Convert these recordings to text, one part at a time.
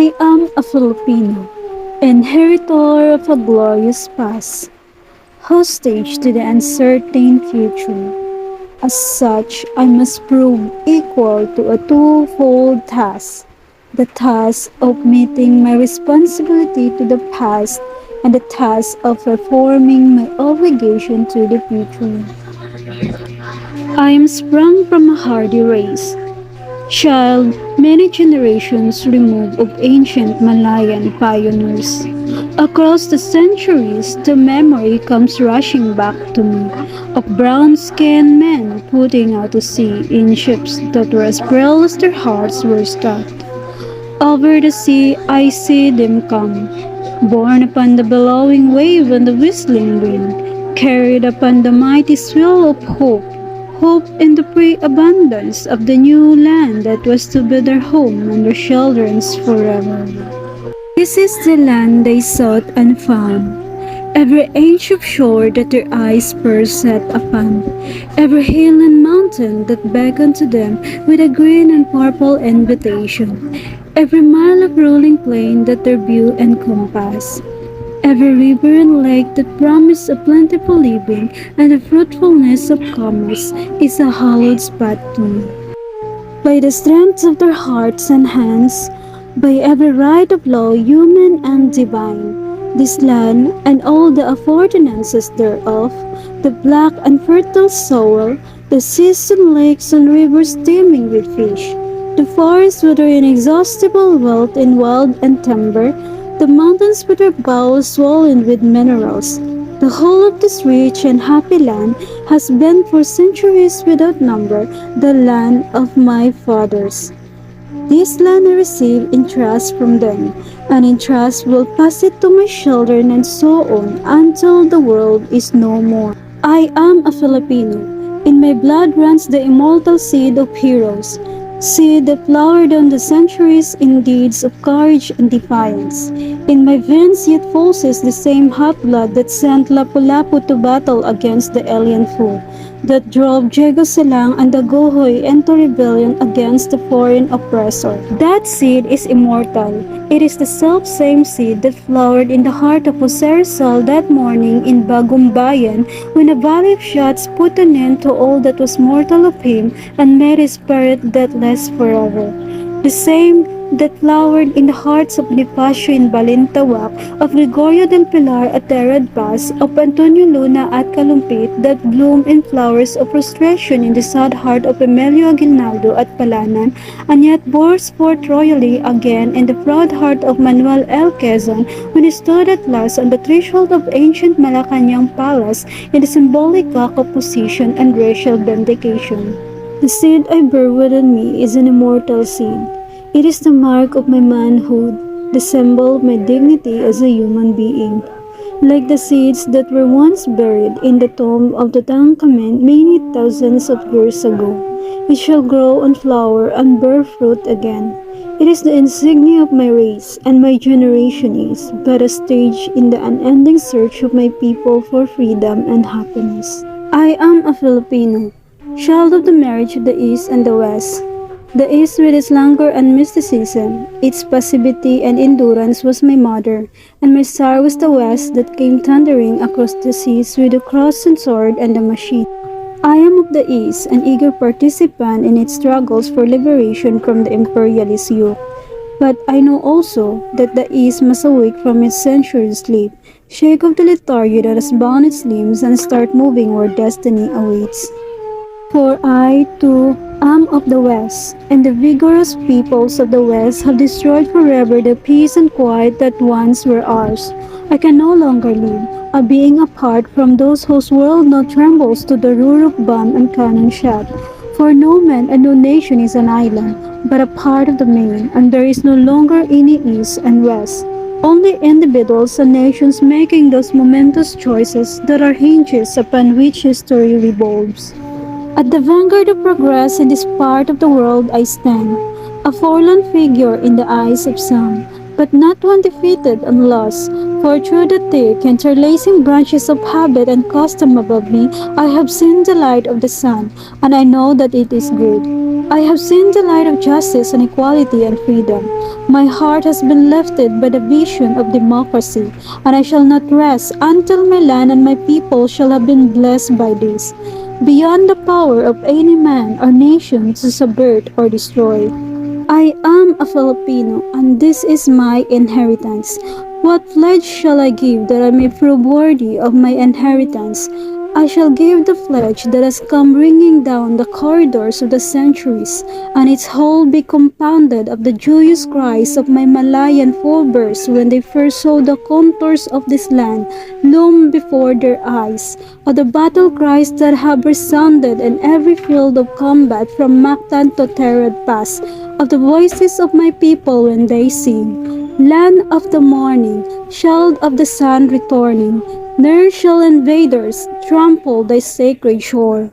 I am a Filipino, inheritor of a glorious past, hostage to the uncertain future. As such, I must prove equal to a twofold task: the task of meeting my responsibility to the past and the task of performing my obligation to the future. I am sprung from a hardy race, child many generations removed of ancient Malayan pioneers. Across the centuries, the memory comes rushing back to me of brown-skinned men putting out to sea in ships that were as frail as their hearts were stout. Over the sea I see them come, borne upon the billowing wave and the whistling wind, carried upon the mighty swell of hope, hope in the pre-abundance of the new land that was to be their home and their children's forever. This is the land they sought and found, every inch of shore that their eyes first set upon, every hill and mountain that beckoned to them with a green and purple invitation, every mile of rolling plain that their view encompassed, every river and lake that promised a plentiful living and the fruitfulness of commerce is a hallowed spot to me. By the strength of their hearts and hands, by every right of law human and divine, this land and all the appurtenances thereof, the black and fertile soil, the seas and lakes and rivers teeming with fish, the forests with their inexhaustible wealth in wild and timber, the mountains with their bowels swollen with minerals. The whole of this rich and happy land has been for centuries without number the land of my fathers. This land I receive in trust from them, and in trust will pass it to my children and so on until the world is no more. I am a Filipino. In my blood runs the immortal seed of heroes, seed that flowered down the centuries in deeds of courage and defiance. In my veins yet pulses the same hot blood that sent Lapu-Lapu to battle against the alien foe, that drove Diego Silang and Dagohoy into rebellion against the foreign oppressor. That seed is immortal. It is the self-same seed that flowered in the heart of Jose Rizal that morning in Bagumbayan when a volley of shots put an end to all that was mortal of him and made his spirit deathless forever. The same that flowered in the hearts of Bonifacio in Balintawak, of Gregorio del Pilar at Terad Pass, of Antonio Luna at Kalumpit, that bloomed in flowers of frustration in the sad heart of Emilio Aguinaldo at Palanan, and yet burst forth royally again in the proud heart of Manuel L. Quezon when he stood at last on the threshold of ancient Malacanang Palace in the symbolic act of position and racial vindication. The seed I bear within me is an immortal seed. It is the mark of my manhood, the symbol of my dignity as a human being. Like the seeds that were once buried in the tomb of Tutankhamen many thousands of years ago, it shall grow and flower and bear fruit again. It is the insignia of my race, and my generation is but a stage in the unending search of my people for freedom and happiness. I am a Filipino, child of the marriage of the East and the West. The East with its languor and mysticism, its passivity and endurance was my mother, and my star was the West that came thundering across the seas with the cross and sword and the machine. I am of the East, an eager participant in its struggles for liberation from the imperialist yoke. But I know also that the East must awake from its century sleep, shake off the lethargy that has bound its limbs, and start moving where destiny awaits. For I, too, am of the West, and the vigorous peoples of the West have destroyed forever the peace and quiet that once were ours. I can no longer live, a being apart from those whose world now trembles to the roar of bomb and cannon shot. For no man and no nation is an island, but a part of the main, and there is no longer any East and West. Only individuals and nations making those momentous choices that are hinges upon which history revolves. At the vanguard of progress in this part of the world I stand, a forlorn figure in the eyes of some, but not one defeated and lost, for through the thick interlacing branches of habit and custom above me, I have seen the light of the sun, and I know that it is good. I have seen the light of justice and equality and freedom. My heart has been lifted by the vision of democracy, and I shall not rest until my land and my people shall have been blessed by this, beyond the power of any man or nation to subvert or destroy. I am a Filipino, and this is my inheritance. What pledge shall I give that I may prove worthy of my inheritance? I shall give the pledge that has come ringing down the corridors of the centuries, and its whole be compounded of the joyous cries of my Malayan forebears when they first saw the contours of this land loom before their eyes, of the battle cries that have resounded in every field of combat from Mactan to Terad Pass, of the voices of my people when they sing, Land of the morning, child of the sun returning, ne'er shall invaders trample thy sacred shore.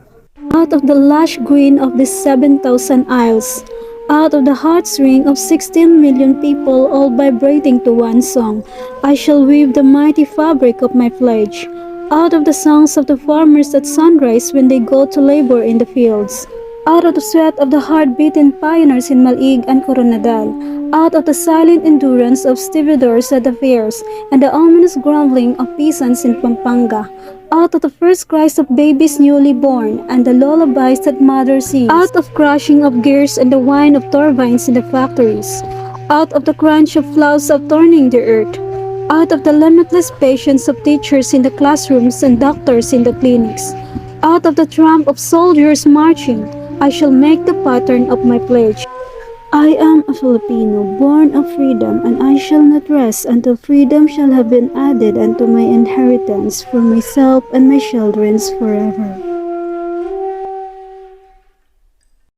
Out of the lush green of the 7,000 isles, out of the heartstrings of 16 million people all vibrating to one song, I shall weave the mighty fabric of my pledge. Out of the songs of the farmers at sunrise when they go to labor in the fields. Out of the sweat of the hard-beaten pioneers in Malig and Coronadal, out of the silent endurance of stevedores at the fairs, and the ominous grumbling of peasants in Pampanga, out of the first cries of babies newly born, and the lullabies that mothers sing, out of crushing of gears and the whine of turbines in the factories, out of the crunch of plows upturning the earth, out of the limitless patience of teachers in the classrooms and doctors in the clinics, out of the tramp of soldiers marching, I shall make the pattern of my pledge. I am a Filipino, born of freedom, and I shall not rest until freedom shall have been added unto my inheritance for myself and my children's forever.